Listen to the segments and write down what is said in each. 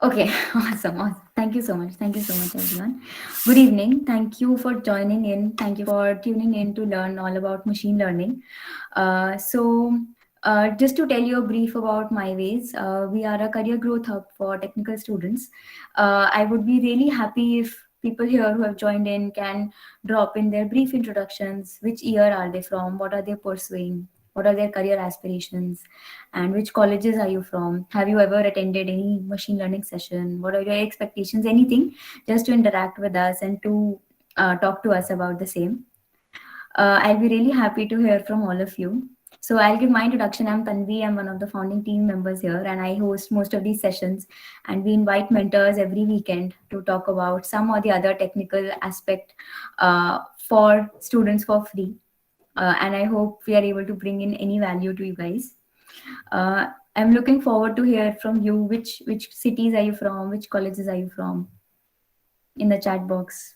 Okay, awesome. Thank you so much. Thank you so much, everyone. Good evening. Thank you for joining in. Thank you for tuning in to learn all about machine learning. Just to tell you a brief about my ways, we are a career growth hub for technical students. I would be really happy if people here who have joined in can drop in their brief introductions. Which year are they from? What are they pursuing? What are their career aspirations? And which colleges are you from? Have you ever attended any machine learning session? What are your expectations? Anything, just to interact with us and to talk to us about the same. I'll be really happy to hear from all of you. So I'll give my introduction. I'm Tanvi. I'm one of the founding team members here, and I host most of these sessions. And we invite mentors every weekend to talk about some or the other technical aspect for students for free. And I hope we are able to bring in any value to you guys. I'm looking forward to hear from you. Which cities are you from? Which colleges are you from? In the chat box.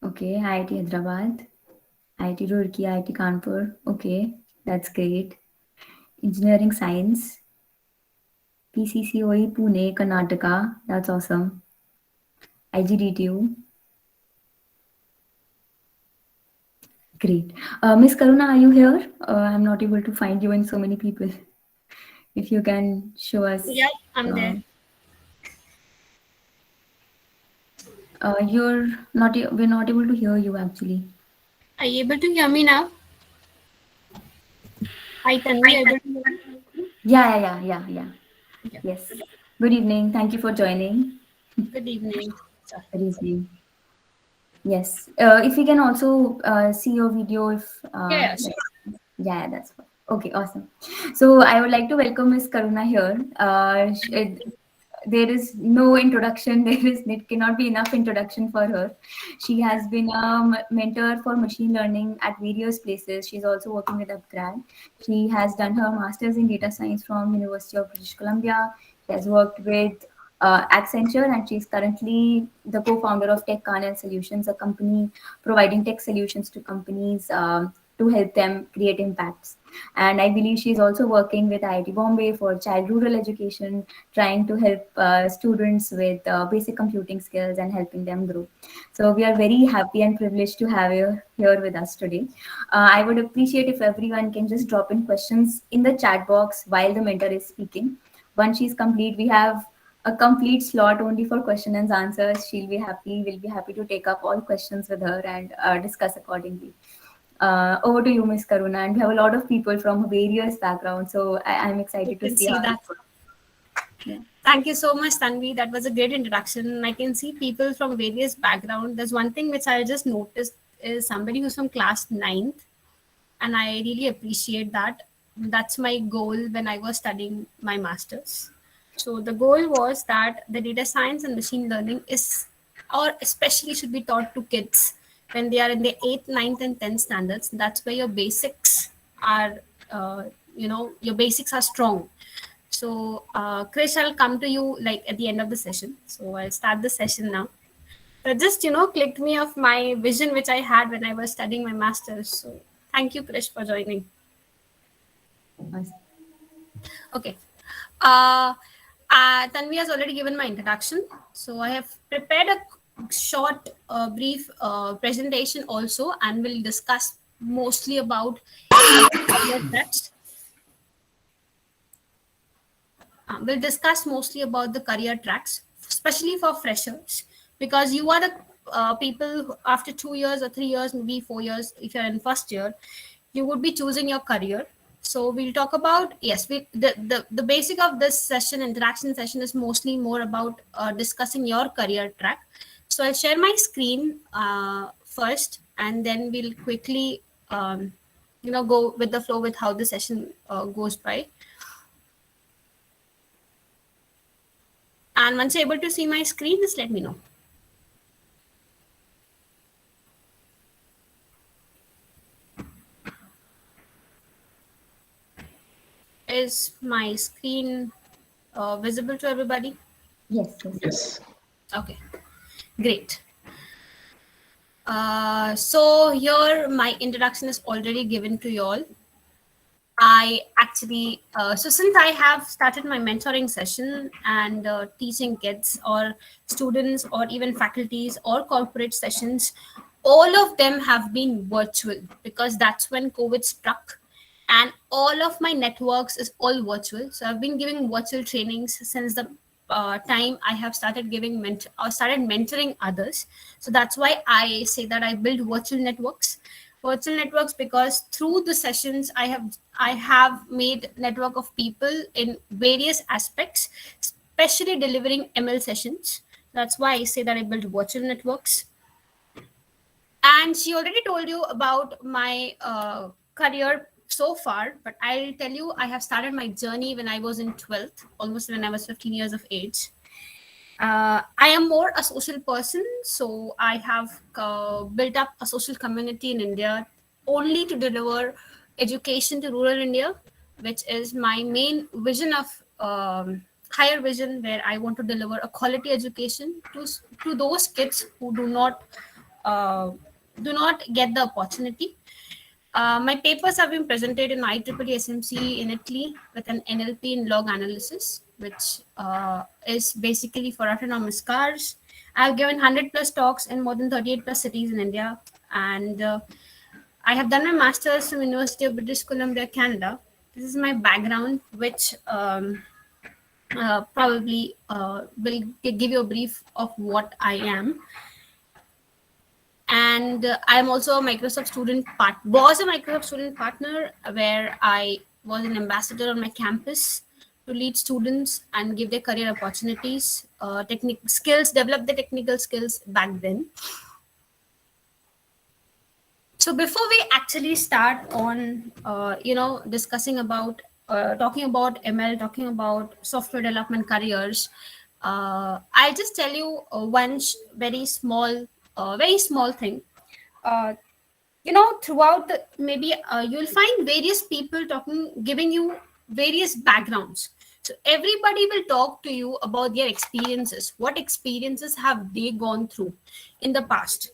Okay, IIT Hyderabad, IIT Roorkee, IIT Kanpur. Okay, that's great. Engineering Science, PCCOE Pune, Karnataka. That's awesome. IGDTU. Great. Miss Karuna, are you here? I'm not able to find you in so many people. If you can show us. Yeah, I'm there. You're not. We're not able to hear you actually. Are you able to hear me now? Hi, Tanvi, able to hear me? Yeah. Yeah. Yes. Good evening. Thank you for joining. Good evening. Sorry. Good evening. Yes. If we can also see your video, if Yeah, sure. yeah, that's fine. Okay, awesome. So I would like to welcome Miss Karuna here. There is no introduction. It cannot be enough introduction for her. She has been a mentor for machine learning at various places. She's also working with Upgrad. She has done her master's in data science from University of British Columbia. She has worked with Accenture, and she's currently the co-founder of Tech Karnel Solutions, a company providing tech solutions to companies to help them create impacts. And I believe she's also working with IIT Bombay for child rural education, trying to help students with basic computing skills and helping them grow. So we are very happy and privileged to have you here with us today. I would appreciate if everyone can just drop in questions in the chat box while the mentor is speaking. Once she's complete, we have a complete slot only for question and answers. She'll be happy. We'll be happy to take up all questions with her and discuss accordingly. Over to you, Miss Karuna. And we have a lot of people from various backgrounds, so I'm You excited to can see see how. that. Yeah. Thank you so much, Tanvi. That was a great introduction. I can see people from various backgrounds. There's one thing which I just noticed is somebody who's from class ninth, and I really appreciate that. That's my goal when I was studying my master's. So the goal was that the data science and machine learning is, or especially should be taught to kids when they are in the 8th, ninth, and 10th standards. That's where your basics are, your basics are strong. So, Krish, I'll come to you like at the end of the session. So I'll start the session now. That just, clicked me of my vision which I had when I was studying my master's. So thank you, Krish, for joining. Okay. Uh, Tanvi has already given my introduction. So I have prepared a short, brief presentation also, and we'll discuss mostly about career tracks. We'll discuss mostly about the career tracks, especially for freshers, because you are the people who, after 2 years or 3 years, maybe 4 years, if you're in first year, you would be choosing your career. So we'll talk about, yes, the basic of this session, interaction session, is mostly more about discussing your career track. So I'll share my screen first, and then we'll quickly go with the flow with how the session goes by. And once you're able to see my screen, just let me know. Is my screen visible to everybody? Yes. Yes. Okay, Great. So here my introduction is already given to you all. I actually, so since I have started my mentoring session and teaching kids or students or even faculties or corporate sessions, all of them have been virtual because that's when COVID struck. And all of my networks is all virtual. So I've been giving virtual trainings since the time I have started giving started mentoring others. So that's why I say that I build virtual networks because through the sessions I have made network of people in various aspects, especially delivering ML sessions. That's why I say that I build virtual networks. And she already told you about my career so far, but I'll tell you I have started my journey when I was in 12th, almost when I was 15 years of age. I am more a social person, so I have built up a social community in India only to deliver education to rural India, which is my main vision of higher vision, where I want to deliver a quality education to those kids who uh, do not get the opportunity. My papers have been presented in IEEE SMC in Italy with an NLP in log analysis, which is basically for autonomous cars. I've given 100 plus talks in more than 38 plus cities in India, and I have done my master's from University of British Columbia, Canada. This is my background, which probably will give you a brief of what I am. And I'm also a Microsoft was a Microsoft student partner, where I was an ambassador on my campus to lead students and give their career opportunities, develop the technical skills back then. So before we actually start on discussing about talking about ML, talking about software development careers, I'll just tell you one very small thing. uh, Throughout the maybe you'll find various people talking, giving you various backgrounds. So everybody will talk to you about their experiences, what experiences have they gone through in the past.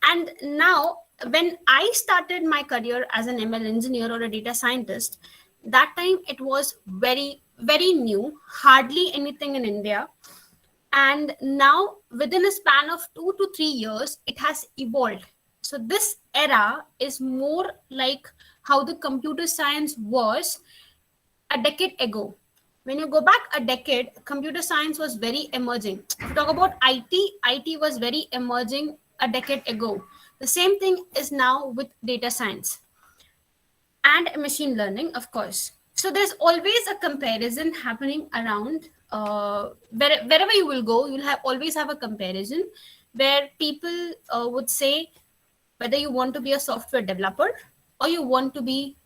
And now when I started my career as an ML engineer or a data scientist, that time it was very very new, hardly anything in India. And now within a span of 2 to 3 years it has evolved. So this era is more like how the computer science was a decade ago. When you go back a decade, computer science was very emerging. If you talk about it was very emerging a decade ago. The same thing is now with data science and machine learning, of course. So there's always a comparison happening around. Wherever you will go, you'll always have a comparison where people would say whether you want to be a software developer or you want to be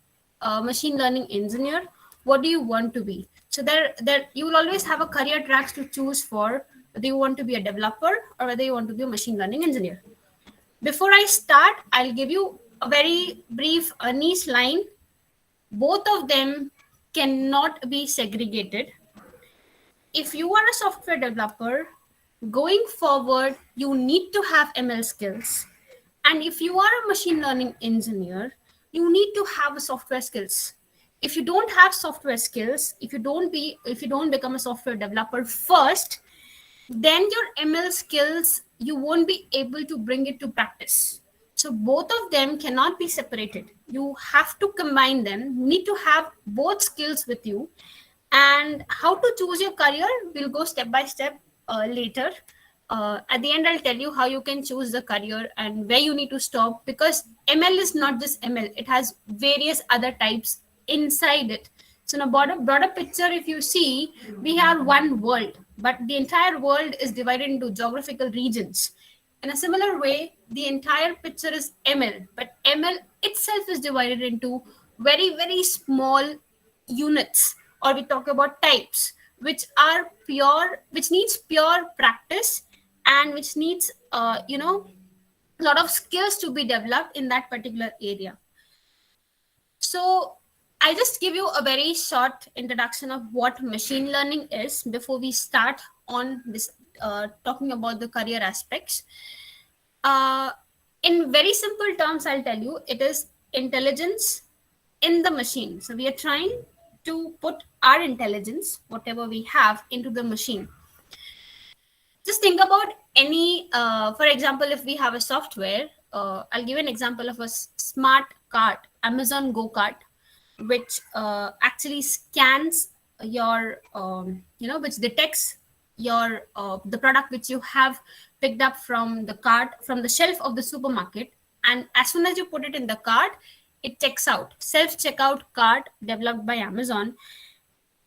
a machine learning engineer. What do you want to be? So there you will always have a career tracks to choose for, whether you want to be a developer or whether you want to be a machine learning engineer. Before I start, I'll give you a very brief niche line. Both of them cannot be segregated. If you are a software developer, going forward, you need to have ML skills. And if you are a machine learning engineer, you need to have software skills. If you don't have software skills, if you don't become a software developer first, then your ML skills, you won't be able to bring it to practice. So both of them cannot be separated. You have to combine them. You need to have both skills with you. And how to choose your career, we'll go step by step later. At the end, I'll tell you how you can choose the career and where you need to stop, because ML is not just ML. It has various other types inside it. So in a broader picture, if you see, we have one world, but the entire world is divided into geographical regions. In a similar way, the entire picture is ML, but ML itself is divided into very, very small units, or we talk about types, which needs pure practice, and which needs, a lot of skills to be developed in that particular area. So I'll just give you a very short introduction of what machine learning is before we start on this talking about the career aspects. Uh, in very simple terms, I'll tell you, it is intelligence in the machine. So we are trying to put our intelligence, whatever we have, into the machine. Just think about any, for example, if we have a software, I'll give an example of a smart cart, Amazon Go cart, which actually scans your, which detects your the product which you have picked up from the cart, from the shelf of the supermarket, and as soon as you put it in the cart, it checks out. Self checkout cart developed by Amazon.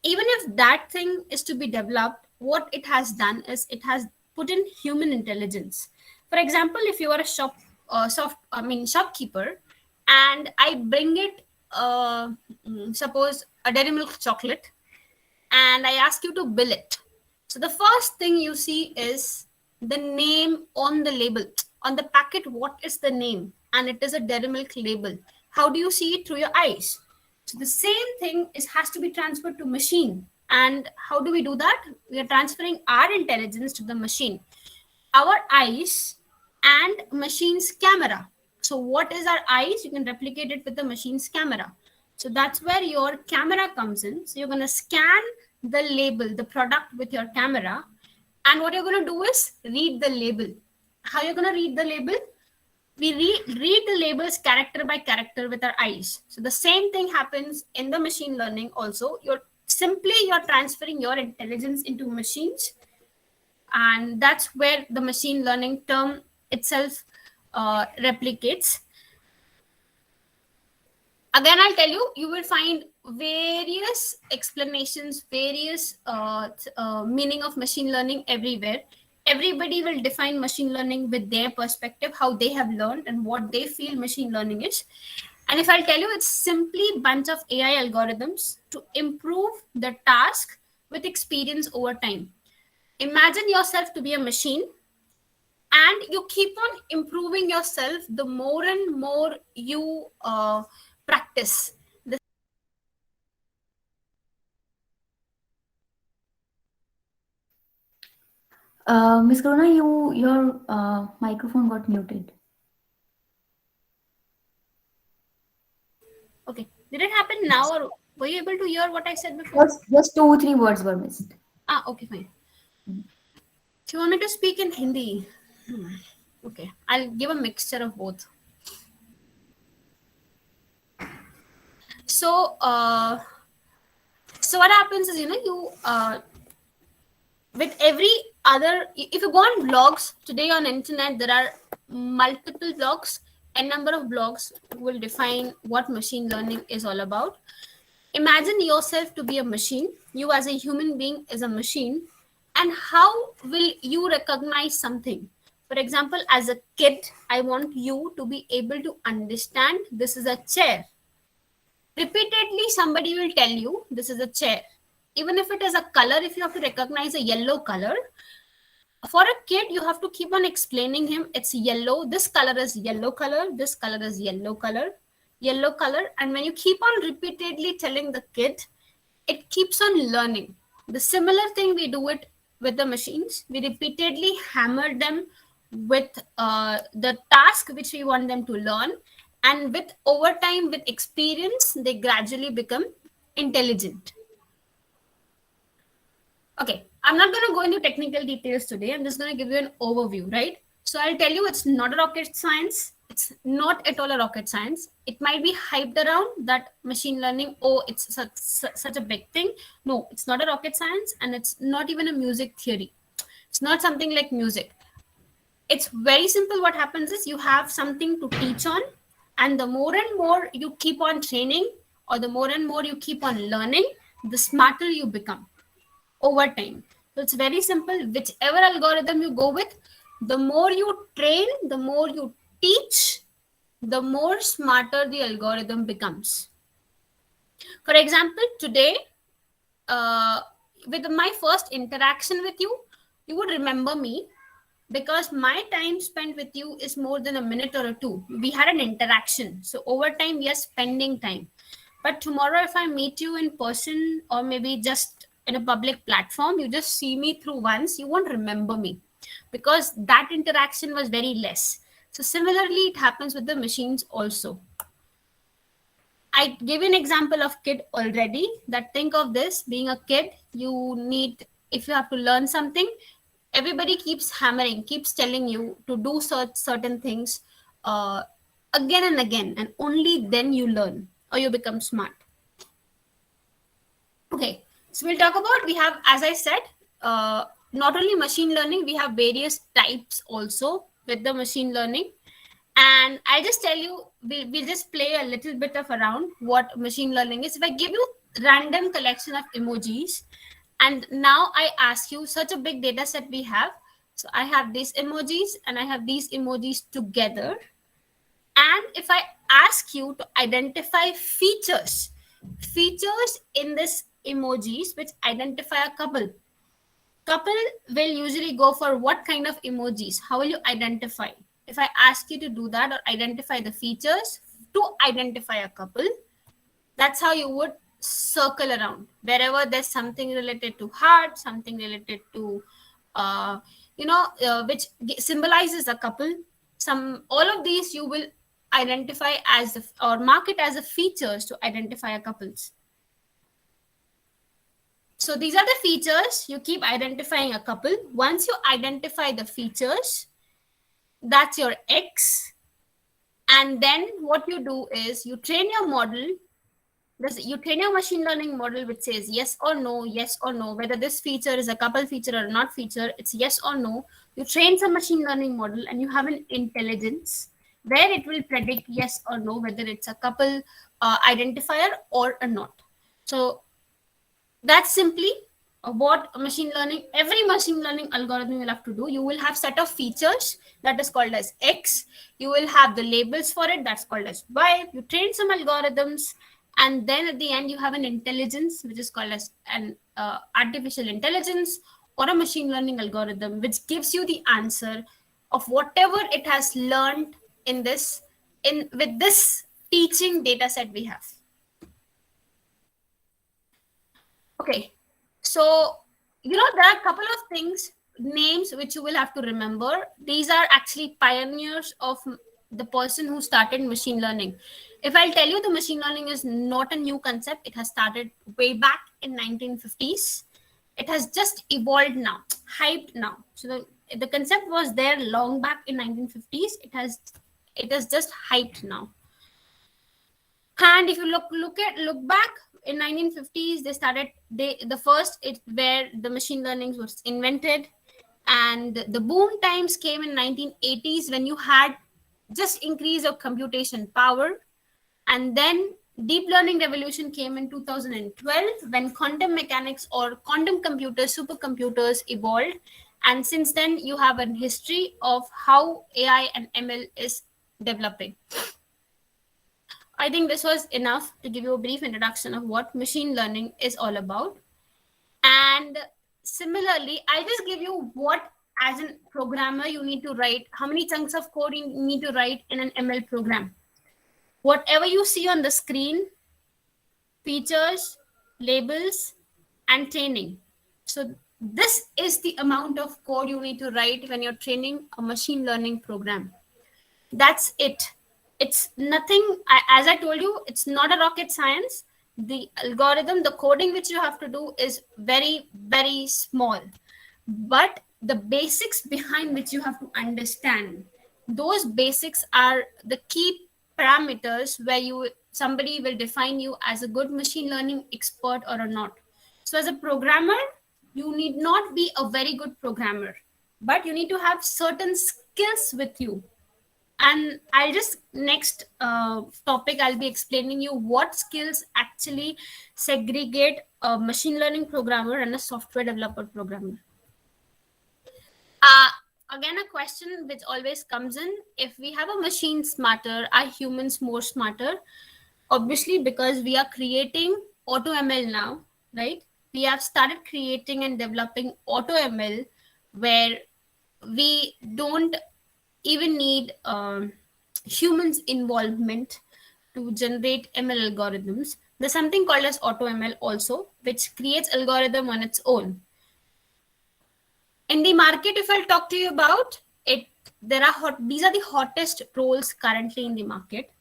Even if that thing is to be developed, what it has done is it has put in human intelligence. For example, if you are a shopkeeper, and I bring it, suppose a dairy milk chocolate, and I ask you to bill it. So the first thing you see is the name on the label. On the packet, what is the name? And it is a dairy milk label. How do you see it? Through your eyes. So the same thing has to be transferred to machine. And how do we do that? We are transferring our intelligence to the machine. Our eyes and machine's camera. So what is our eyes? You can replicate it with the machine's camera. So that's where your camera comes in. So you're going to scan the label, the product with your camera. And what you're going to do is read the label. How you're going to read the label? We read the labels character by character with our eyes. So the same thing happens in the machine learning also. You're transferring your intelligence into machines. And that's where the machine learning term itself replicates. Again, I'll tell you, you will find various explanations, various meaning of machine learning everywhere. Everybody will define machine learning with their perspective, how they have learned and what they feel machine learning is. And if I'll tell you, it's simply a bunch of AI algorithms to improve the task with experience over time. Imagine yourself to be a machine, and you keep on improving yourself the more and more you practice. Miss Karuna, your microphone got muted. Okay. Did it happen now, or were you able to hear what I said before? Just 2-3 words were missed. Okay, fine. Do you want me to speak in Hindi? Okay, I'll give a mixture of both. So, so what happens is, you with every other, if you go on blogs today on internet, there are multiple blogs. A number of blogs will define what machine learning is all about. Imagine yourself to be a machine. You as a human being is a machine. And how will you recognize something? For example, as a kid, I want you to be able to understand this is a chair. Repeatedly, somebody will tell you this is a chair. Even if it is a color, if you have to recognize a yellow color, for a kid, you have to keep on explaining him it's yellow. This color is yellow color. This color is yellow color. Yellow color. And when you keep on repeatedly telling the kid, it keeps on learning. The similar thing we do it with the machines. We repeatedly hammer them with the task which we want them to learn. And with over time, with experience, they gradually become intelligent. Okay, I'm not going to go into technical details today. I'm just going to give you an overview, right? So I'll tell you it's not a rocket science. It's not at all a rocket science. It might be hyped around that machine learning, oh, it's such a big thing. No, it's not a rocket science, and it's not even a music theory. It's not something like music. It's very simple. What happens is you have something to teach on, and the more and more you keep on training, or the more and more you keep on learning, the smarter you become over time. So it's very simple. Whichever algorithm you go with, the more you train, the more you teach, the more smarter the algorithm becomes. For example, today, with my first interaction with you, you would remember me because my time spent with you is more than a minute or two. We had an interaction. So over time, we are spending time. But tomorrow, if I meet you in person, or maybe just in a public platform, you just see me through once, you won't remember me, because that interaction was very less. So similarly, it happens with the machines also. I gave an example of kid already. That think of this being a kid, you need, if you have to learn something, everybody keeps hammering, keeps telling you to do certain things uh, again and again, and only then you learn or you become smart. Okay, so we'll talk about, we have, as I said, not only machine learning, we have various types also with the machine learning. And I'll just tell you, we'll just play a little bit of around what machine learning is. If I give you random collection of emojis, and now I ask you, such a big data set we have. So I have these emojis and I have these emojis together. And if I ask you to identify features in this emojis which identify a couple will usually go for what kind of emojis? How will you identify? If I ask you to do that or identify the features to identify a couple, that's how you would circle around. Wherever there's something related to heart, something related to, which symbolizes a couple, all of these you will identify as or mark it as a features to identify a couples. So these are the features. You keep identifying a couple. Once you identify the features, that's your X. And then what you do is you train your model. You train your machine learning model, which says yes or no, whether this feature is a couple feature or not feature, it's yes or no. You train some machine learning model and you have an intelligence where it will predict yes or no, whether it's a couple identifier or a not. So that's simply what every machine learning algorithm will have to do. You will have set of features that is called as X. You will have the labels for it, that's called as Y. You train some algorithms, and then at the end you have an intelligence, which is called as an artificial intelligence or a machine learning algorithm, which gives you the answer of whatever it has learned with this teaching data set we have. Okay, so there are a couple of names which you will have to remember. These are actually pioneers of the person who started machine learning. If I'll tell you, the machine learning is not a new concept. It has started way back in 1950s. It has just evolved now, hyped now. So the concept was there long back in 1950s. It has just hyped now. And if you look back in 1950s, they started where the machine learning was invented, and the boom times came in 1980s when you had just increase of computation power, and then deep learning revolution came in 2012 when quantum mechanics or quantum computers, supercomputers evolved, and since then you have a history of how AI and ML is developing. I think this was enough to give you a brief introduction of what machine learning is all about. And similarly, I'll just give you what, as a programmer, you need to write, how many chunks of code you need to write in an ML program. Whatever you see on the screen, features, labels, and training. So this is the amount of code you need to write when you're training a machine learning program. That's it. It's nothing, as I told you, it's not a rocket science. The algorithm, the coding which you have to do is very, very small. But the basics behind which you have to understand, those basics are the key parameters where somebody will define you as a good machine learning expert or not. So as a programmer, you need not be a very good programmer, but you need to have certain skills with you. And I'll just next topic, I'll be explaining you what skills actually segregate a machine learning programmer and a software developer programmer. Again, a question which always comes in: if we have a machine smarter, are humans more smarter? Obviously, because we are creating auto ML now, right? We have started creating and developing auto ML where we don't even need humans involvement to generate ML algorithms. There's something called as AutoML also, which creates algorithm on its own. In the market, if I'll talk to you about it, these are the hottest roles currently in the market.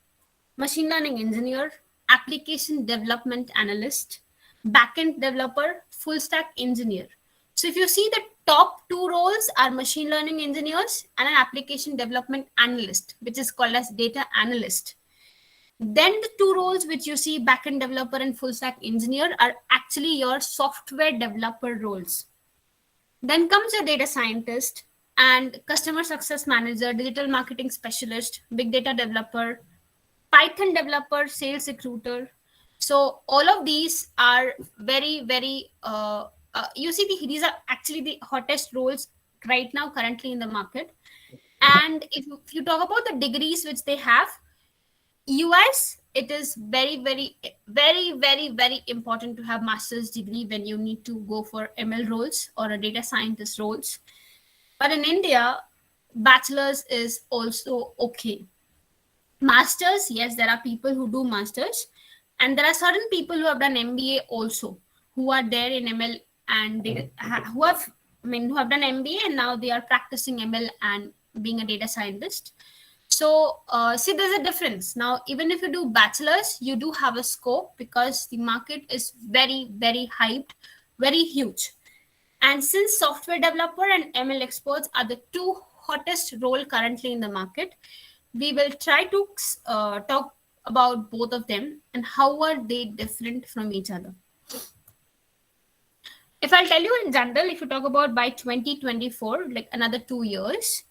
Machine learning engineer, application development analyst, backend developer, full stack engineer. So if you see, the top two roles are machine learning engineers and an application development analyst, which is called as data analyst. Then the two roles which you see, backend developer and full stack engineer, are actually your software developer roles. Then comes your data scientist and customer success manager, digital marketing specialist, big data developer, Python developer, sales recruiter. So all of these are very, very, you see, these are actually the hottest roles right now currently in the market. And if you talk about the degrees which they have, US, it is very, very, very, very, very important to have master's degree when you need to go for ML roles or a data scientist roles. But in India, bachelor's is also okay. Masters, yes, there are people who do masters, and there are certain people who have done MBA also, who are there in ML, and who have done MBA and now they are practicing ML and being a data scientist. So see, there's a difference. Now, even if you do bachelor's, you do have a scope because the market is very, very hyped, very huge. And since software developer and ML experts are the two hottest role currently in the market, we will try to talk about both of them and how are they different from each other. If I'll tell you in general, if you talk about by 2024, like another 2 years,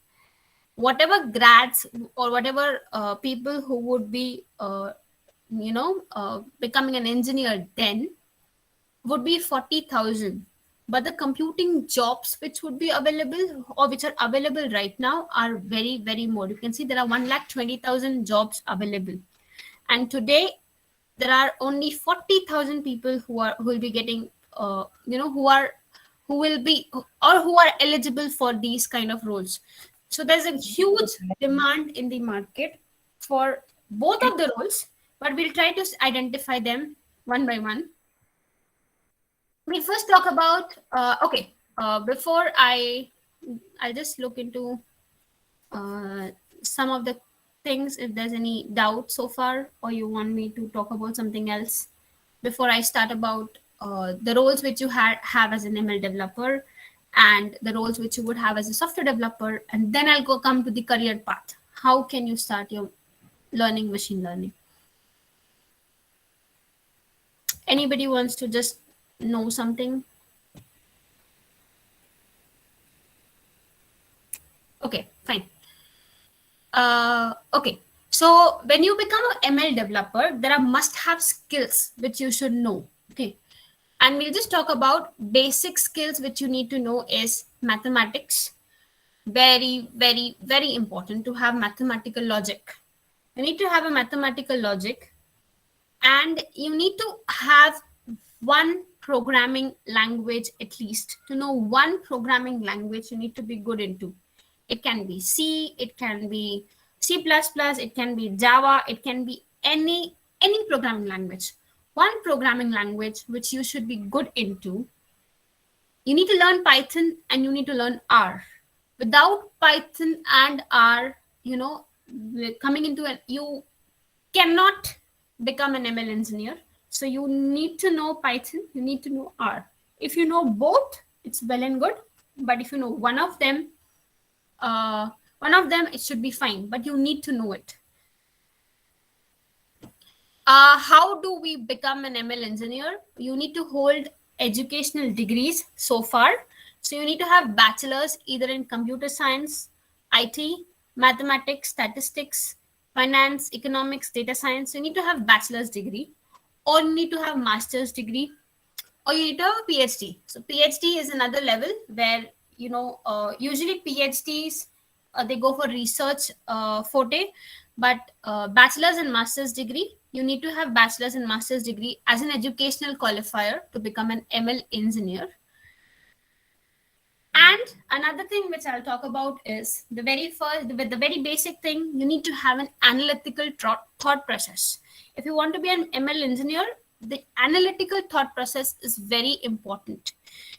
whatever grads or whatever people who would be, becoming an engineer then would be 40,000. But the computing jobs which would be available or which are available right now are very, very more. You can see there are 120,000 jobs available. And today there are only 40,000 people who will be getting, who are eligible for these kind of roles. So there's a huge demand in the market for both of the roles, but we'll try to identify them one by one. We first talk about, before I'll just look into some of the things, if there's any doubt so far, or you want me to talk about something else before I start about the roles which you have as an ML developer and the roles which you would have as a software developer, and then I'll come to the career path. How can you start your learning machine learning? Anybody wants to just know something? Okay, fine. Okay, so when you become an ML developer, there are must-have skills which you should know. Okay, and we'll just talk about basic skills which you need to know is mathematics. Very, very, very important to have mathematical logic. You need to have a mathematical logic, and you need to have one programming language, at least to know one programming language you need to be good into. It can be C, it can be C++, it can be Java, it can be any programming language. One programming language which you should be good into. You need to learn Python and you need to learn R. Without Python and R, coming into it, you cannot become an ML engineer. So you need to know Python, you need to know R. If you know both, it's well and good. But if you know one of them, it should be fine, but you need to know it. How do we become an ML engineer? You need to hold educational degrees so far. So you need to have bachelor's either in computer science, IT, mathematics, statistics, finance, economics, data science. You need to have bachelor's degree, or you need to have master's degree, or you need to have a PhD. So PhD is another level where, usually PhDs, they go for research forte, but bachelor's and master's degree, you need to have bachelor's and master's degree as an educational qualifier to become an ML engineer. And another thing which I'll talk about is the very basic thing, you need to have an analytical thought process. If you want to be an ML engineer, the analytical thought process is very important.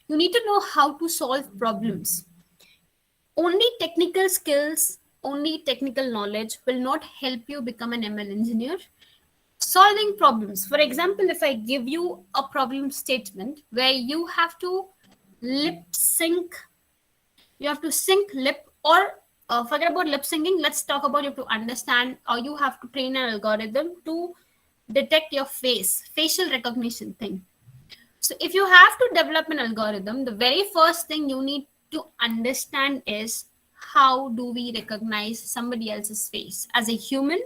You need to know how to solve problems. Only technical skills, only technical knowledge will not help you become an ML engineer. Solving problems. For example, if I give you a problem statement where you have to lip sync, you have to sync lip, or forget about lip syncing. Let's talk about, you have to understand, or you have to train an algorithm to detect your facial recognition thing. So if you have to develop an algorithm, the very first thing you need to understand is, how do we recognize somebody else's face? As a human,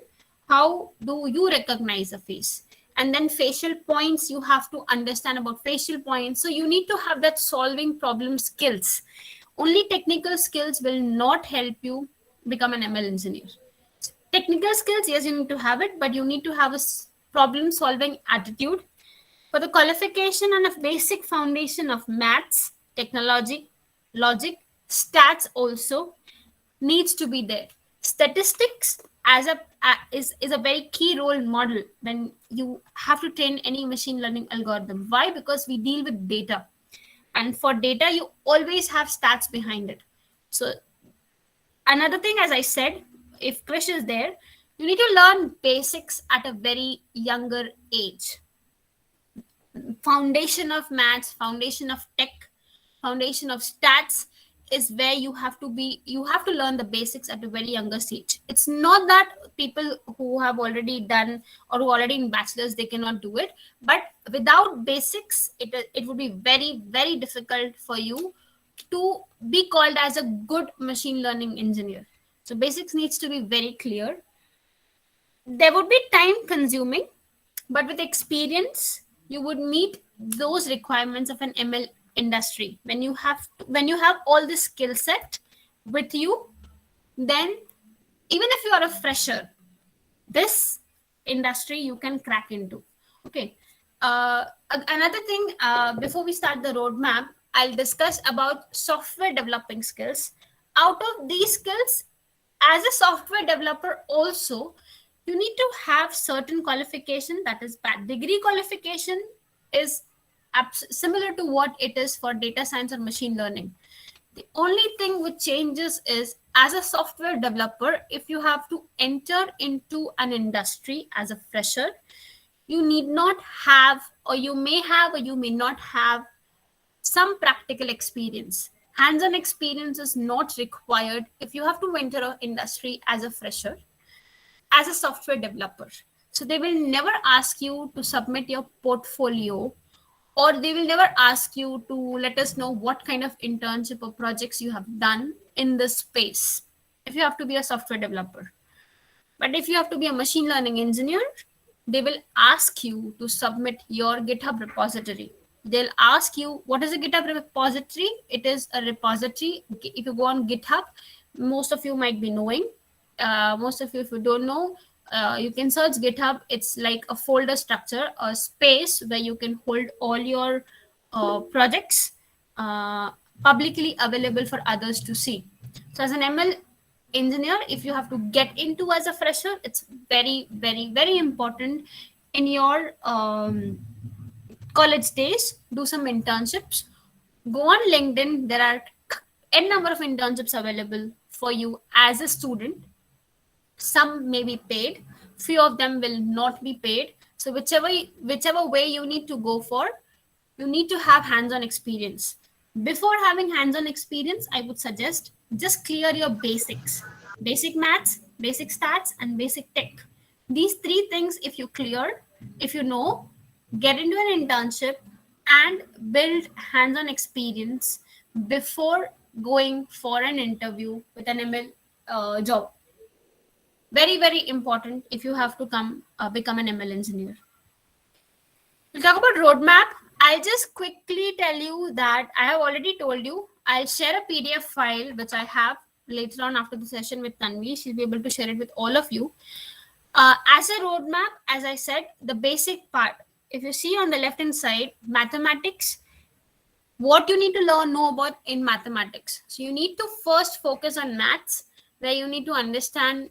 how do you recognize a face? And then facial points, you have to understand about facial points. So you need to have that solving problem skills. Only technical skills will not help you become an ML engineer. Technical skills, yes, you need to have it, but you need to have a problem solving attitude. For the qualification and a basic foundation of maths, technology, logic, stats also needs to be there. Statistics as is a very key role model when you have to train any machine learning algorithm. Why? Because we deal with data, and for data you always have stats behind it. So another thing, as I said, if Krish is there, you need to learn basics at a very younger age. Foundation of maths, foundation of tech, foundation of stats is where you have to learn the basics at a very younger stage. It's not that people who have already done or who are already in bachelor's they cannot do it, but without basics it would be very, very difficult for you to be called as a good machine learning engineer. So basics needs to be very clear. There would be time consuming, but with experience you would meet those requirements of an ML industry. When you have all this skill set with you, then even if you are a fresher, this industry you can crack into. Okay. Another thing, before we start the roadmap, I'll discuss about software developing skills. Out of these skills, as a software developer also, you need to have certain qualification. That is, degree qualification is similar to what it is for data science or machine learning. The only thing which changes is, as a software developer, if you have to enter into an industry as a fresher, you need not have, or you may have, or you may not have some practical experience. Hands-on experience is not required if you have to enter an industry as a fresher, as a software developer. So they will never ask you to submit your portfolio, or they will never ask you to let us know what kind of internship or projects you have done in this space if you have to be a software developer. But if you have to be a machine learning engineer, they will ask you to submit your GitHub repository. They'll ask you, what is a GitHub repository? It is a repository. If you go on GitHub, most of you might be knowing. Most of you, if you don't know, you can search GitHub. It's like a folder structure, a space where you can hold all your projects publicly available for others to see. So as an ML engineer, if you have to get into as a fresher, it's very, very, very important in your college days, do some internships. Go on LinkedIn. There are n number of internships available for you as a student. Some may be paid, few of them will not be paid. So whichever way you need to go for, you need to have hands-on experience. Before having hands-on experience, I would suggest just clear your basics: basic maths, basic stats, and basic tech. These three things, if you clear, if you know, get into an internship and build hands-on experience before going for an interview with an ML job. Very, very important if you have to become an ML engineer. We'll talk about roadmap. I'll just quickly tell you that I have already told you. I'll share a PDF file which I have later on after the session with Tanvi. She'll be able to share it with all of you. As a roadmap, as I said, the basic part. If you see on the left-hand side, mathematics, what you need to know about in mathematics. So you need to first focus on maths, where you need to understand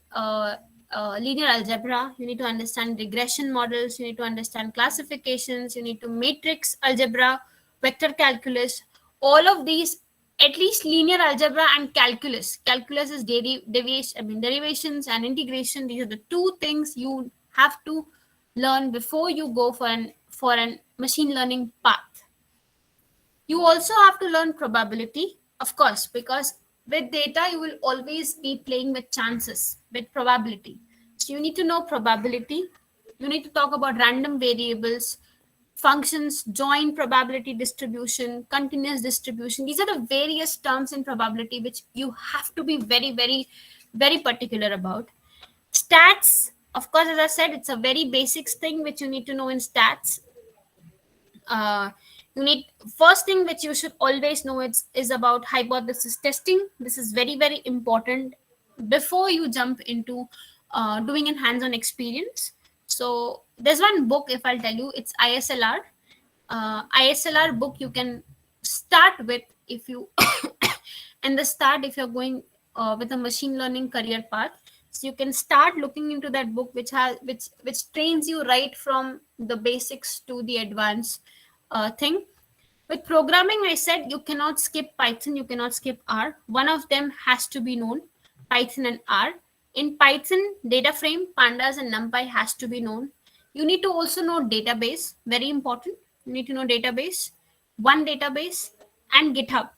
linear algebra, you need to understand regression models, you need to understand classifications, you need to matrix algebra, vector calculus, all of these, at least linear algebra and calculus. Calculus is derivations and integration. These are the two things you have to learn before you go for an machine learning path. You also have to learn probability, of course, because with data, you will always be playing with chances, with probability. So you need to know probability. You need to talk about random variables, functions, joint probability distribution, continuous distribution. These are the various terms in probability which you have to be very, very, very particular about. Stats, of course, as I said, it's a very basics thing which you need to know in stats. You need, first thing which you should always know is about hypothesis testing. This is very, very important before you jump into doing a hands-on experience. So there's one book, if I'll tell you, it's ISLR. ISLR book you can start with if you in the start, if you're going with a machine learning career path. So you can start looking into that book, which trains you right from the basics to the advanced thing. With programming, I said you cannot skip Python, you cannot skip R. One of them has to be known, Python and R. In Python, data frame, pandas, and NumPy has to be known. You need to also know database, very important. You need to know database, one database, and GitHub.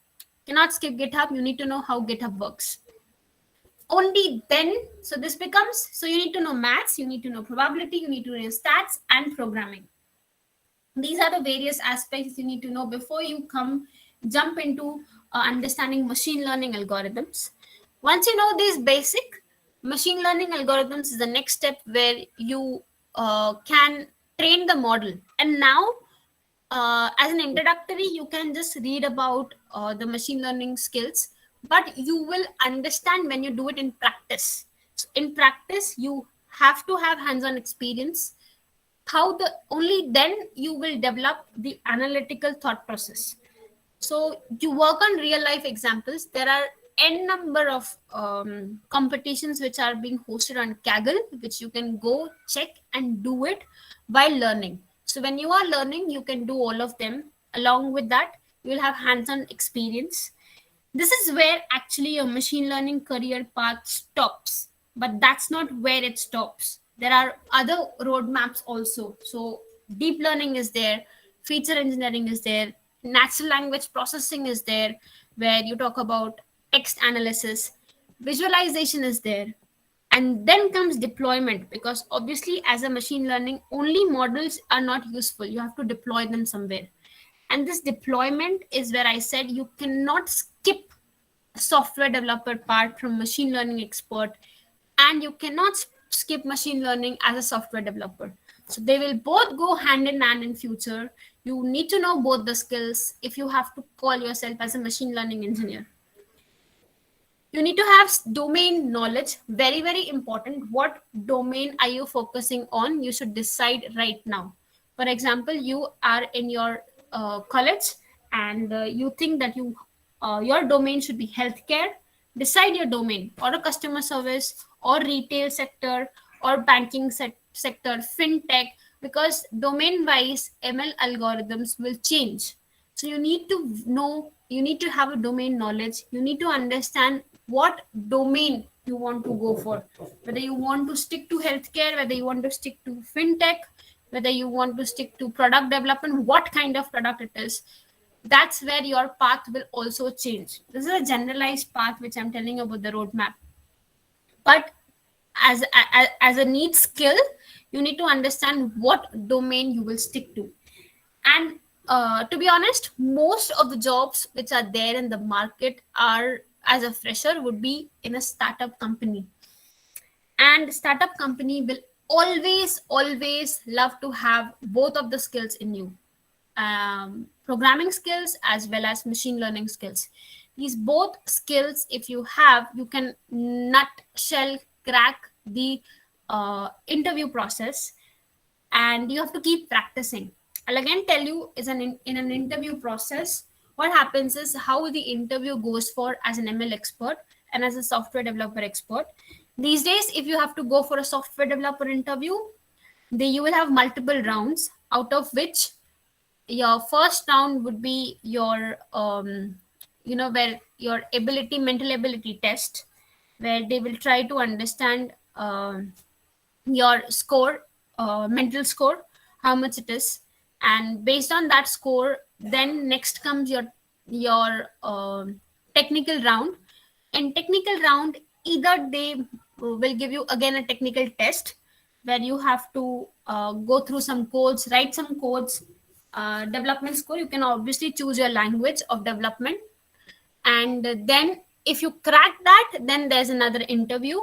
Cannot skip GitHub. You need to know how GitHub works. Only then, so this becomes, so you need to know maths, you need to know probability, you need to know stats and programming. These are the various aspects you need to know before you jump into understanding machine learning algorithms. Once you know these basic machine learning algorithms is the next step where you can train the model. And now, as an introductory, you can just read about the machine learning skills, but you will understand when you do it in practice. So in practice, you have to have hands-on experience. Only then you will develop the analytical thought process. So you work on real life examples. There are n number of competitions which are being hosted on Kaggle, which you can go check and do it while learning. So when you are learning, you can do all of them. Along with that, you will have hands-on experience. This is where actually your machine learning career path stops, but that's not where it stops. There are other roadmaps also. So deep learning is there, feature engineering is there, natural language processing is there, where you talk about text analysis, visualization is there, and then comes deployment, because obviously as a machine learning, only models are not useful. You have to deploy them somewhere. And this deployment is where I said you cannot skip software developer part from machine learning expert, and you cannot skip machine learning as a software developer. So they will both go hand in hand in future. You need to know both the skills if you have to call yourself as a machine learning engineer. You need to have domain knowledge, very, very important. What domain are you focusing on? You should decide right now. For example, you are in your college and you think that your domain should be healthcare. Decide your domain, or a customer service, or retail sector, or banking sector, fintech, because domain wise ML algorithms will change. So you need to know, you need to have a domain knowledge. You need to understand what domain you want to go for, whether you want to stick to healthcare, whether you want to stick to fintech, whether you want to stick to product development, what kind of product it is. That's where your path will also change. This is a generalized path which I'm telling you about the roadmap. But as a neat skill, you need to understand what domain you will stick to. And to be honest, most of the jobs which are there in the market are, as a fresher, would be in a startup company. And startup company will always love to have both of the skills in you. Programming skills as well as machine learning skills. These both skills, if you have, you can nutshell crack the interview process, and you have to keep practicing. I'll again tell you, in an interview process, what happens is how the interview goes for as an ML expert and as a software developer expert. These days, if you have to go for a software developer interview, you will have multiple rounds, out of which your first round would be your where your mental ability test, where they will try to understand your score, mental score, how much it is, and based on that score, then next comes your technical round. In technical round, either they will give you again a technical test where you have to go through some codes, write some codes, development score. You can obviously choose your language of development, and then if you crack that, then there's another interview,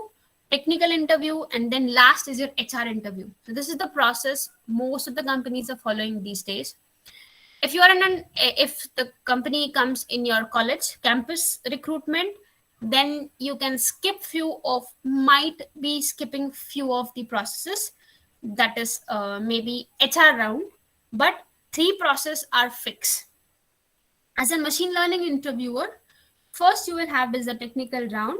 technical interview, and then last is your HR interview. So this is the process most of the companies are following these days. If you are if the company comes in your college campus recruitment, then you can might be skipping few of the processes, that is maybe HR round, but three process are fixed. As a machine learning interviewer, first you will have is a technical round,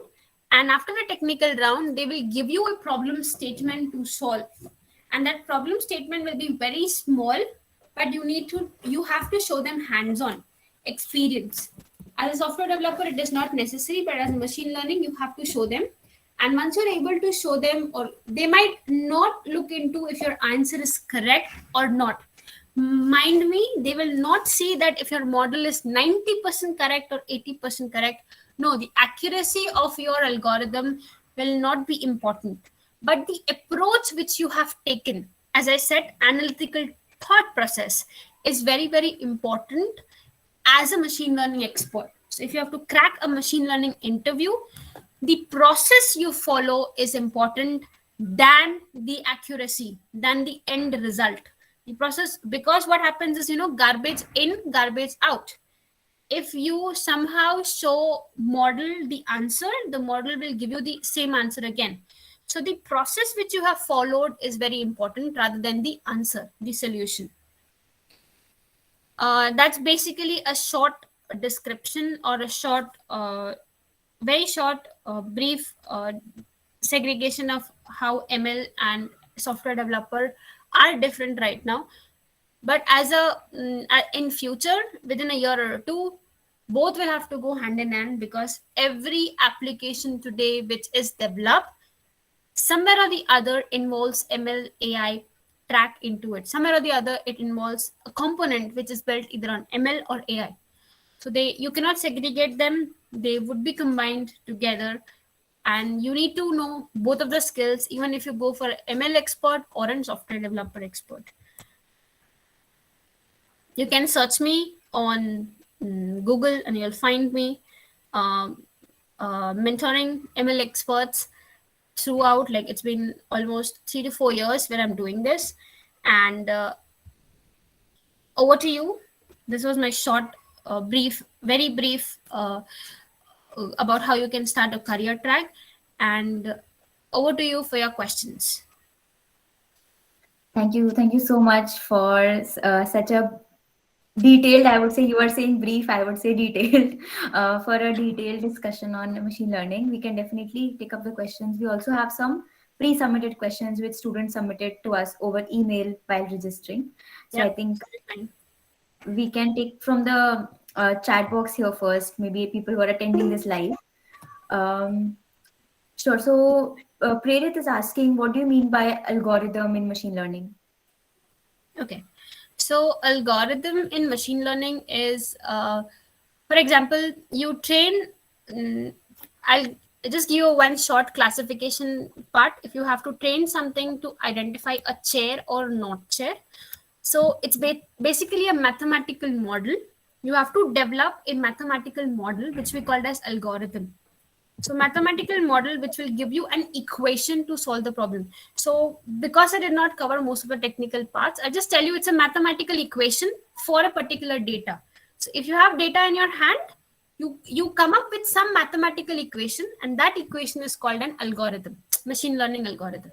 and after the technical round, they will give you a problem statement to solve, and that problem statement will be very small, but you have to show them hands-on experience. As a software developer, it is not necessary, but as a machine learning, you have to show them. And once you're able to show them, or they might not look into if your answer is correct or not. Mind me, they will not see that if your model is 90% correct or 80% correct. No, the accuracy of your algorithm will not be important, but the approach which you have taken, as I said, analytical thought process is very, very important as a machine learning expert. So if you have to crack a machine learning interview, the process you follow is important than the accuracy, than the end result. The process, because what happens is, garbage in, garbage out. If you somehow show model the answer, the model will give you the same answer again. So the process which you have followed is very important rather than the answer, the solution. That's basically a short description, or a very short, brief segregation of how ML and software developer are different right now. But in future, within a year or two, both will have to go hand in hand, because every application today which is developed, somewhere or the other involves ML AI track into it. Somewhere or the other, it involves a component which is built either on ML or AI. So you cannot segregate them. They would be combined together, and you need to know both of the skills, even if you go for ML expert or a software developer expert. You can search me on Google and you'll find me mentoring ML experts throughout. Like, it's been almost 3 to 4 years where I'm doing this. And over to you. This was my short, very brief about how you can start a career track. And over to you for your questions. Thank you so much for such a detailed, I would say, you are saying brief, I would say detailed, for a detailed discussion on machine learning. We can definitely take up the questions. We also have some pre-submitted questions which students submitted to us over email while registering. So yep. I think we can take from the chat box here first, maybe people who are attending this live. Sure. So Prerit is asking, what do you mean by algorithm in machine learning? Okay. So algorithm in machine learning is, for example, you train, I'll just give you one short classification part. If you have to train something to identify a chair or not chair, so it's basically a mathematical model. You have to develop a mathematical model, which we called as algorithm. So mathematical model which will give you an equation to solve the problem. So because I did not cover most of the technical parts, I just tell you it's a mathematical equation for a particular data. So if you have data in your hand, you come up with some mathematical equation, and that equation is called an algorithm, machine learning algorithm.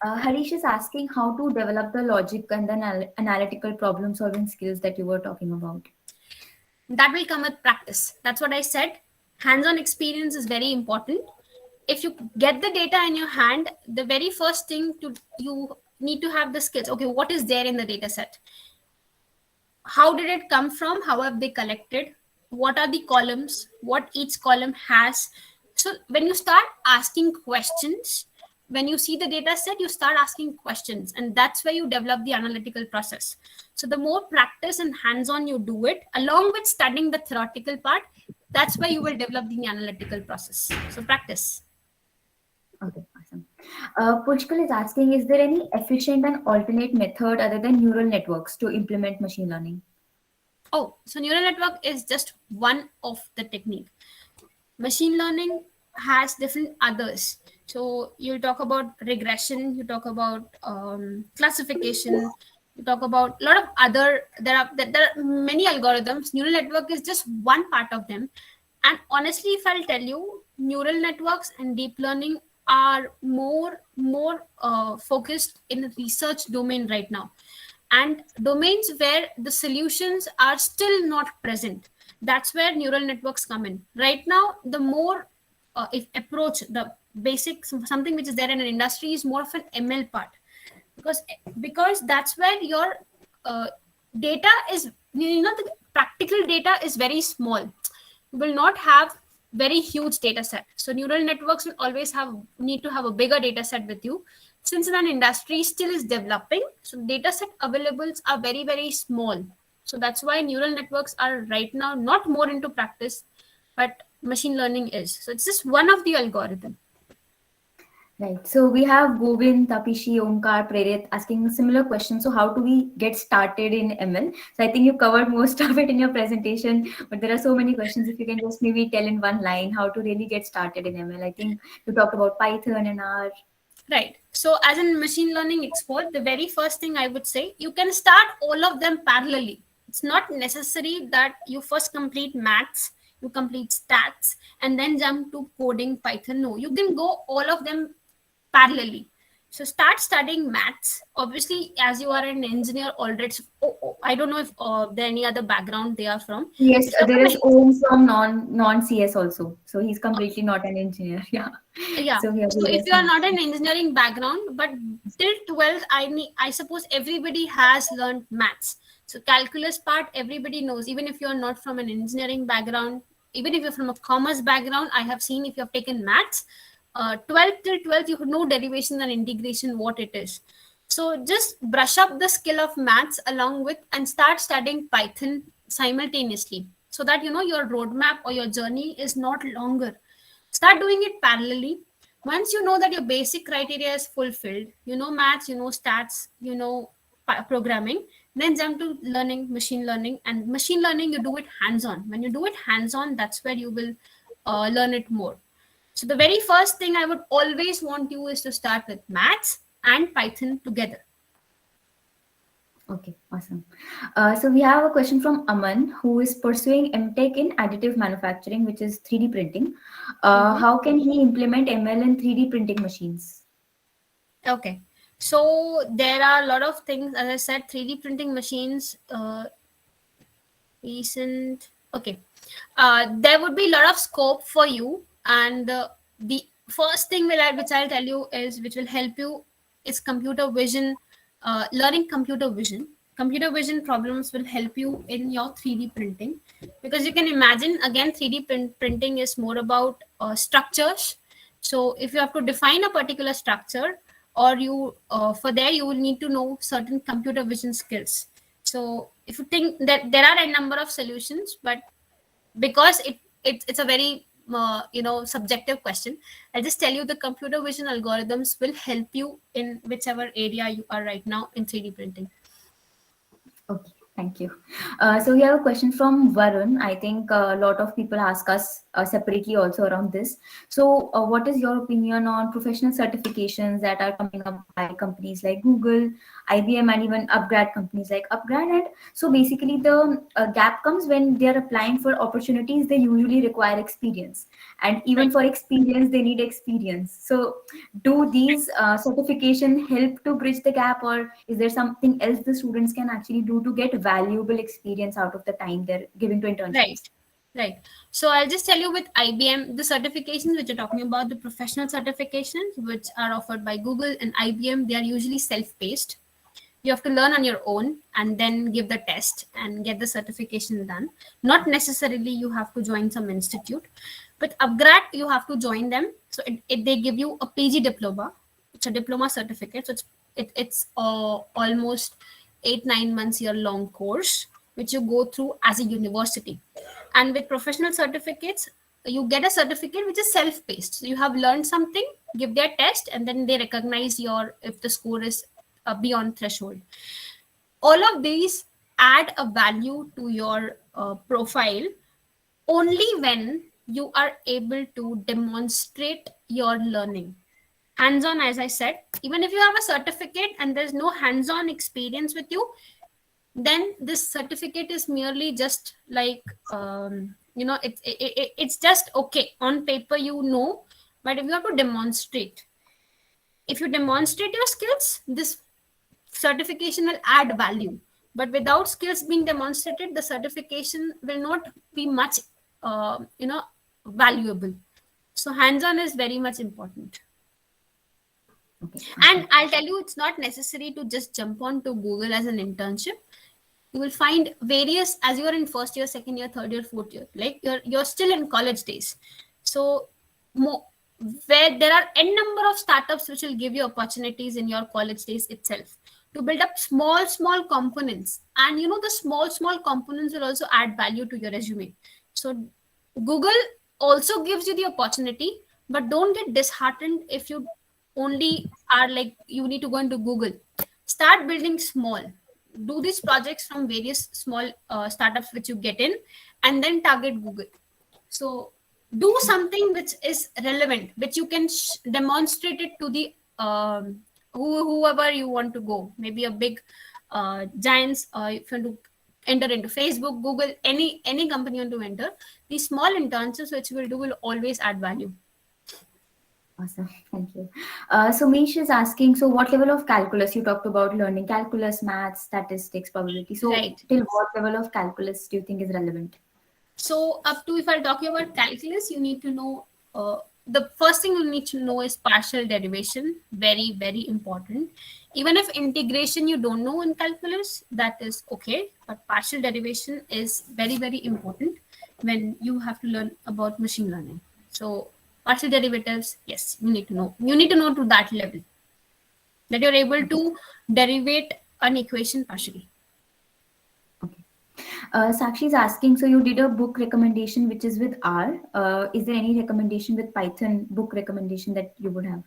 Harish is asking how to develop the logic and the analytical problem solving skills that you were talking about. That will come with practice. That's what I said. Hands-on experience is very important. If you get the data in your hand, the very first thing to you need to have the skills. Okay, what is there in the data set? How did it come from? How have they collected? What are the columns? What each column has? So when you start asking questions, when you see the data set, you start asking questions, and that's where you develop the analytical process. So the more practice and hands-on you do it, along with studying the theoretical part, that's where you will develop the analytical process. So practice. Okay, awesome. Pushkal is asking, is there any efficient and alternate method other than neural networks to implement machine learning? Oh, so neural network is just one of the technique. Machine learning has different others. So you'll talk about regression, you talk about classification, you talk about a lot of other. There are many algorithms. Neural network is just one part of them. And honestly, if I'll tell you, neural networks and deep learning are more focused in the research domain right now, and domains where the solutions are still not present. That's where neural networks come in right now. The more if approach the basic something which is there in an industry is more of an ML part, because that's where your uh, data is, the practical data is very small. You will not have very huge data set, so neural networks will always have need to have a bigger data set with you, since an industry still is developing, so data set availables are very very small. So that's why neural networks are right now not more into practice, but machine learning is. So it's just one of the algorithm. Right. So we have Govind, Tapishi, Omkar, Prerit asking similar questions. So how do we get started in ML? So I think you covered most of it in your presentation, but there are so many questions. If you can just maybe tell in one line how to really get started in ML. I think you talked about Python and R. Right. So, as a machine learning expert, the very first thing I would say, you can start all of them parallelly. It's not necessary that you first complete maths, you complete stats, and then jump to coding Python. No, you can go all of them parallelly. So, start studying maths. Obviously, as you are an engineer already, I don't know if there any other background they are from. Yes, If you're there from is Om from non CS also. So he's completely not an engineer. Yeah. yeah, So we have so if various you are maths. not an engineering background, but till 12th, I suppose everybody has learned maths. So calculus part everybody knows, even if you are not from an engineering background, even if you're from a commerce background. I have seen if you have taken maths, 12th till 12th you know derivation and integration what it is. So just brush up the skill of maths along with and start studying Python simultaneously, so that your roadmap or your journey is not longer. Start doing it parallelly. Once you know that your basic criteria is fulfilled, you know maths, you know stats, you know programming, then jump to learning machine learning. And machine learning, you do it hands on. When you do it hands on, that's where you will learn it more. So the very first thing I would always want you is to start with maths and Python together. Okay, awesome. So we have a question from Aman, who is pursuing MTech in additive manufacturing, which is 3D printing. Mhm. How can he implement ML in 3D printing machines? Okay. So there are a lot of things. As I said, 3D printing machines, recent. Okay. There would be a lot of scope for you. And the first thing which I'll tell you is, which will help you, is computer vision, learning computer vision. Computer vision problems will help you in your 3D printing, because you can imagine, again, 3D printing is more about structures. So if you have to define a particular structure, or you for there you will need to know certain computer vision skills. So if you think that there are a number of solutions, but because it's a very subjective question, I'll just tell you the computer vision algorithms will help you in whichever area you are right now in 3D printing. Okay, thank you. So we have a question from Varun. I think a lot of people ask us separately also around this. So what is your opinion on professional certifications that are coming up by companies like Google, IBM, and even upgrad companies like Upgrad? And so basically the gap comes when they are applying for opportunities, they usually require experience. And even Right. for experience, they need experience. So do these certification help to bridge the gap, or is there something else the students can actually do to get valuable experience out of the time they're giving to Right. internships? Right. So I'll just tell you with IBM, the certifications which you're talking about, the professional certifications which are offered by Google and IBM, they are usually self-paced. You have to learn on your own and then give the test and get the certification done. Not necessarily you have to join some institute. With upgrad, you have to join them. So they give you a PG diploma. It's a diploma certificate. So it's almost 8-9 months year long course which you go through as a university. And with professional certificates, you get a certificate which is self-paced. So you have learned something, give their test, and then they recognize your if the score is beyond threshold. All of these add a value to your profile only when you are able to demonstrate your learning. Hands on, as I said, even if you have a certificate and there's no hands on experience with you, then this certificate is merely just like, it's just okay. On paper, you know, but if you have to demonstrate, if you demonstrate your skills, this certification will add value. But without skills being demonstrated, the certification will not be much, valuable. So hands-on is very much important. Okay. And I'll tell you, it's not necessary to just jump on to Google as an internship. You will find various, as you are in first year, second year, third year, fourth year, like you're still in college days. So where there are n number of startups which will give you opportunities in your college days itself to build up small components. And the small components will also add value to your resume. So Google also gives you the opportunity, but don't get disheartened if you only are like you need to go into Google. Start building small. Do these projects from various small startups which you get in, and then target Google. So do something which is relevant, which you can demonstrate it to the whoever you want to go. Maybe a big giants. If you want to enter into Facebook, Google, any company you want to enter, these small internships which you will do will always add value. Awesome. Thank you. So Mish is asking, so what level of calculus, you talked about learning calculus, maths, statistics, probability. So Right. till what level of calculus do you think is relevant? So up to, if I'm talking about calculus, you need to know, the first thing you need to know is partial derivation. Very important. Even if integration you don't know in calculus, that is okay. But partial derivation is very important when you have to learn about machine learning. So partial derivatives, yes, you need to know. You need to know to that level that you're able to derivate an equation partially. Okay. Sakshi is asking, so you did a book recommendation which is with R. Is there any recommendation with Python book recommendation that you would have?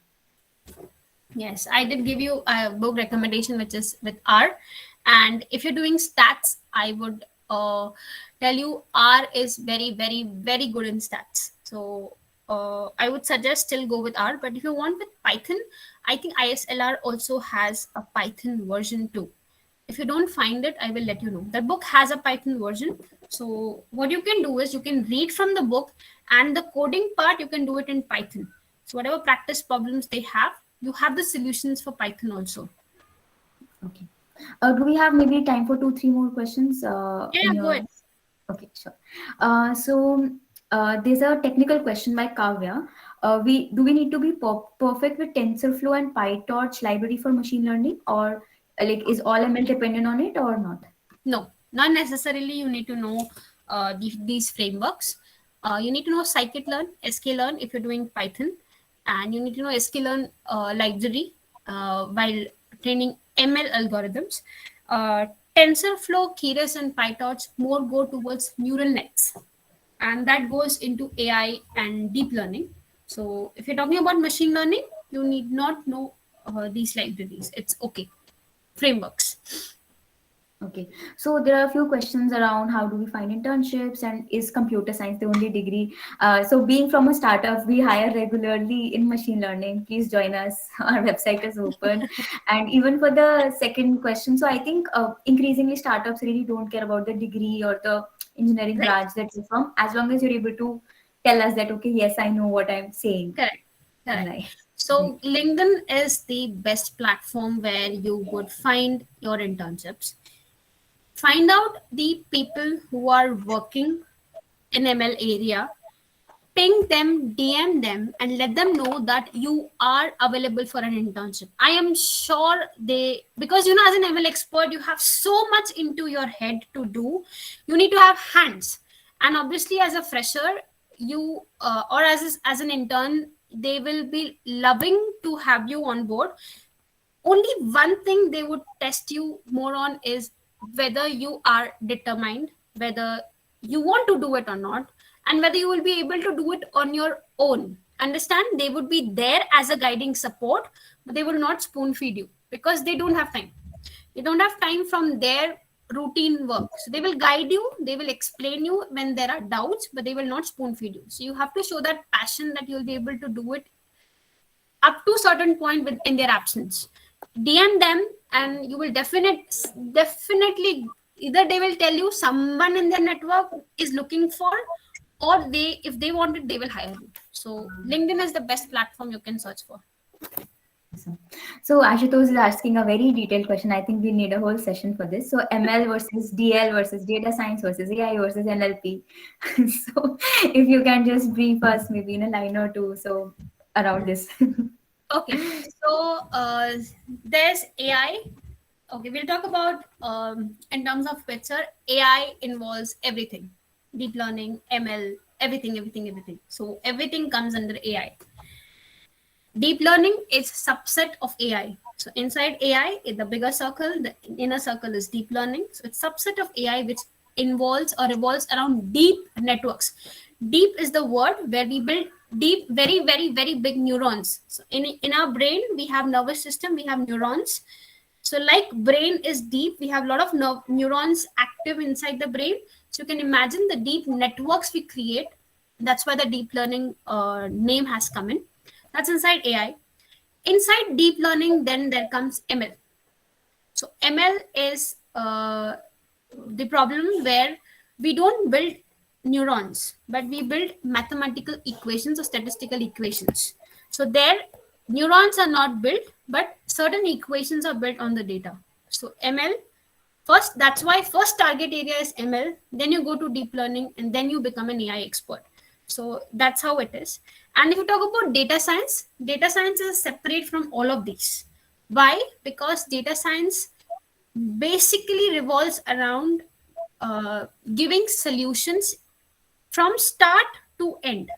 Yes, I did give you a book recommendation which is with R. And if you're doing stats, I would tell you R is very good in stats. So I would suggest still go with R. But if you want with Python, I think ISLR also has a Python version too. If you don't find it, I will let you know. The book has a Python version. So what you can do is you can read from the book, and the coding part, you can do it in Python. So whatever practice problems they have, you have the solutions for Python also. Okay. Do we have maybe time for 2-3 more questions? Yeah, go ahead. Okay, sure. There's a technical question by Kavya. We need to be perfect with TensorFlow and PyTorch library for machine learning, or like is all ML dependent on it or not? No, not necessarily you need to know these frameworks. You need to know scikit-learn, sklearn if you're doing Python, and you need to know sklearn library while training ML algorithms. TensorFlow, Keras, and PyTorch more go towards neural nets, and that goes into AI and deep learning. So if you're talking about machine learning, you need not know these libraries. It's okay. Frameworks. Okay, so there are a few questions around how do we find internships and is computer science the only degree? So being from a startup, we hire regularly in machine learning. Please join us. Our website is open. And even for the second question, so I think increasingly startups really don't care about the degree or the engineering Right. branch that you're from, as long as you're able to tell us that, okay, yes, I know what I'm saying. Correct. Right. So LinkedIn is the best platform where you would find your internships. Find out the people who are working in ML area, ping them, DM them, and let them know that you are available for an internship. I am sure they, because as an ML expert, you have so much into your head to do. You need to have hands, and obviously, as a fresher, you or as an intern, they will be loving to have you on board. Only one thing they would test you more on is whether you are determined, whether you want to do it or not, and whether you will be able to do it on your own. Understand? They would be there as a guiding support, but they will not spoon feed you because they don't have time. They don't have time from their routine work. So they will guide you, they will explain you when there are doubts, but they will not spoon feed you. So you have to show that passion that you'll be able to do it up to certain point in their absence. DM them, and you will definitely, either they will tell you someone in their network is looking for, or they, if they want it, they will hire you. So LinkedIn is the best platform you can search for. So Ashutosh is asking a very detailed question. I think we need a whole session for this. So ML versus DL versus data science versus AI versus NLP. So if you can just brief us maybe in a line or two so around this. Okay, so there's AI. Okay, we'll talk about in terms of picture. AI involves everything: deep learning, ML, everything. So everything comes under AI. Deep learning is subset of AI. So inside AI, in the bigger circle, the inner circle is deep learning. So it's subset of AI which involves or revolves around deep networks. Deep is the word where we build deep, very big neurons. So in our brain, we have nervous system, we have neurons. So like brain is deep, we have a lot of neurons active inside the brain. So you can imagine the deep networks we create. That's why the deep learning name has come in. That's inside AI. Inside deep learning, then there comes ML. So ML is the problem where we don't build neurons, but we build mathematical equations or statistical equations. So there, neurons are not built, but certain equations are built on the data. So ML, first, that's why first target area is ML, then you go to deep learning, and then you become an AI expert. So that's how it is. And if you talk about data science is separate from all of these. Why? Because data science basically revolves around giving solutions from start to end.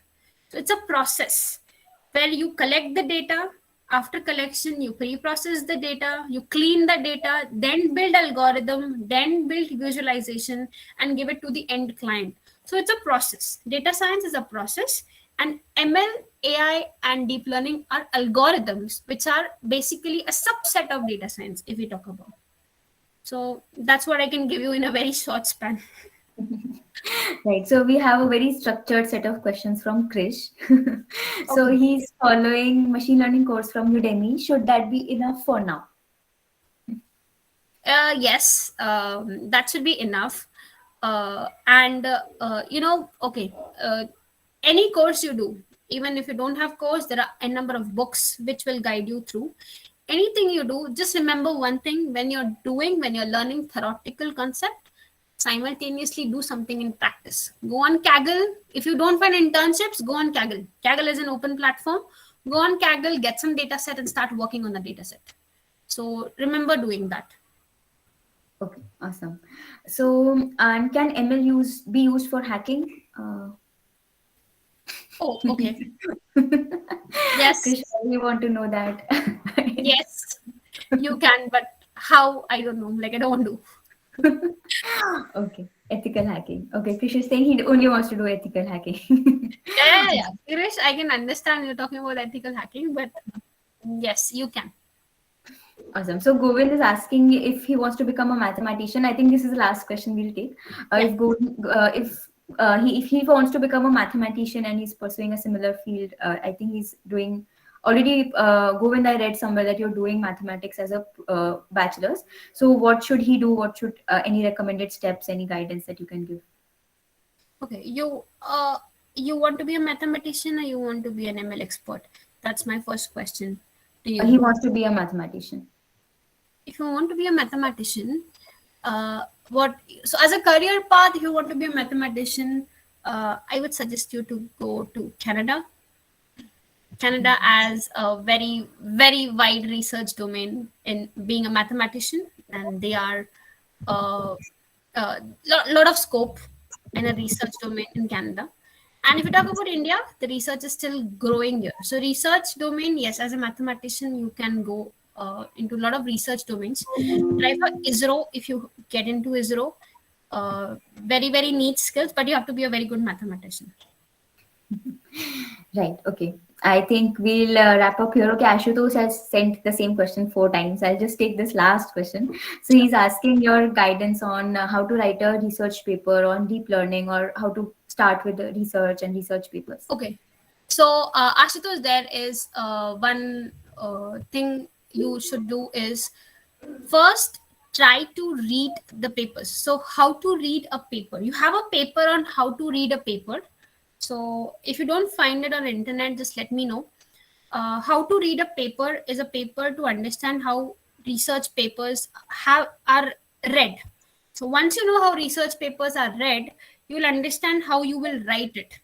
So it's a process where you collect the data. After collection, you pre-process the data, you clean the data, then build algorithm, then build visualization, and give it to the end client. So it's a process. Data science is a process, and ML, AI, and deep learning are algorithms, which are basically a subset of data science, if we talk about. So that's what I can give you in a very short span. Right. So we have a very structured set of questions from Krish. So Okay. he's following machine learning course from Udemy. Should that be enough for now? Yes, that should be enough. Okay, any course you do, even if you don't have course, there are a number of books which will guide you through. Anything you do, just remember one thing: when you're learning theoretical concept, simultaneously do something in practice. Go on Kaggle. If you don't find internships, go on Kaggle. Kaggle is an open platform. Go on Kaggle, get some data set, and start working on the data set. So remember doing that. Okay, awesome. So, and can ML be used for hacking? Oh, okay. Yes, Krish, I really want to know that. yes, you can, but how? I don't know. Like, I don't want to. Okay, ethical hacking. Okay, Krish is saying he only wants to do ethical hacking. Yeah. Girish, I can understand you're talking about ethical hacking, but yes, you can. Awesome. So Govind is asking if he wants to become a mathematician. I think this is the last question we'll take. Yeah. If he wants to become a mathematician and he's pursuing a similar field, I think he's doing already. Govind, I read somewhere that you're doing mathematics as a bachelor's. So what should he do? What should any recommended steps, any guidance that you can give? Okay. You want to be a mathematician or you want to be an ML expert? That's my first question to He you. wants to be a mathematician. If you want to be a mathematician, what? So as a career path, if you want to be a mathematician, I would suggest you to go to Canada. Canada has a very, very wide research domain in being a mathematician, and they are a lot of scope in a research domain in Canada. And if you talk about India, the research is still growing here. So research domain, yes, as a mathematician, you can go into a lot of research domains. Try for ISRO if you get into ISRO. Very, very neat skills, but you have to be a very good mathematician. Right. Okay. I think we'll wrap up here. Okay, Ashutosh has sent the same question 4 times. I'll just take this last question. So he's asking your guidance on how to write a research paper on deep learning, or how to start with the research and research papers. Okay. So, Ashutosh, there is one thing you should do is first try to read the papers. So, how to read a paper? You have a paper on how to read a paper. So, if you don't find it on internet, just let me know. How to read a paper is a paper to understand how research papers are read. So once you know how research papers are read, you'll understand how you will write it.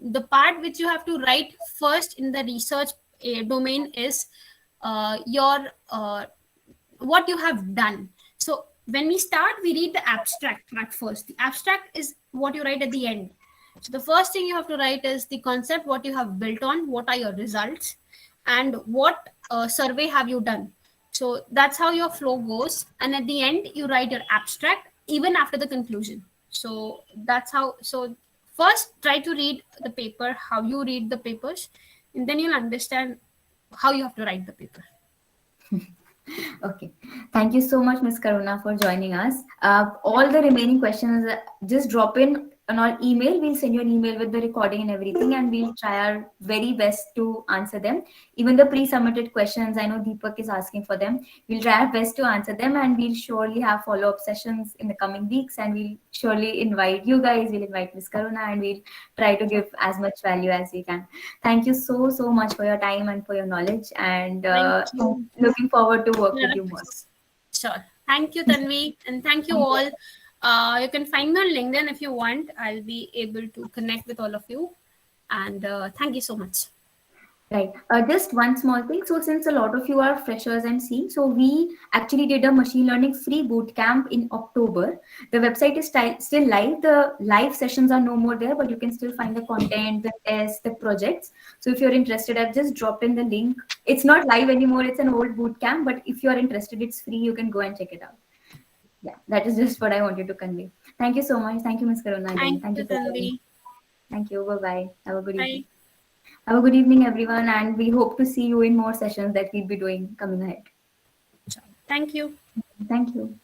The part which you have to write first in the research domain is your what you have done. So when we start, we read the abstract at first. The abstract is what you write at the end. So the first thing you have to write is the concept, what you have built on, what are your results, and what survey have you done. So that's how your flow goes. And at the end, you write your abstract even after the conclusion. So that's how. So first, try to read the paper, how you read the papers, and then you'll understand how you have to write the paper. Okay. Thank you so much, Ms. Karuna, for joining us. All the remaining questions, just drop in on our email. We'll send you an email with the recording and everything, and we'll try our very best to answer them. Even the pre-submitted questions, I know Deepak is asking for them. We'll try our best to answer them, and we'll surely have follow-up sessions in the coming weeks, and we'll surely invite you guys. We'll invite Ms. Karuna, and we'll try to give as much value as we can. Thank you so, so much for your time and for your knowledge, and Thank you. looking forward to work with Yeah, you more. sure. Thank you, Tanvi, and thank you Thank you. all. You can find me on LinkedIn if you want. I'll be able to connect with all of you. And thank you so much. Right. Just one small thing. So, since a lot of you are freshers, I'm seeing, so we actually did a machine learning free boot camp in October. The website is still live. The live sessions are no more there, but you can still find the content, the tests, the projects. So, if you're interested, I've just dropped in the link. It's not live anymore. It's an old boot camp, but if you're interested, it's free. You can go and check it out. Yeah, that is just what I wanted to convey. Thank you so much. Thank you, Ms. Karuna, again. Thank Thank you, you for joining. Tanvi. Thank you. Bye bye. Have a good evening. Bye. Have a good evening, everyone, and we hope to see you in more sessions that we'll be doing coming ahead. Thank you. Thank you.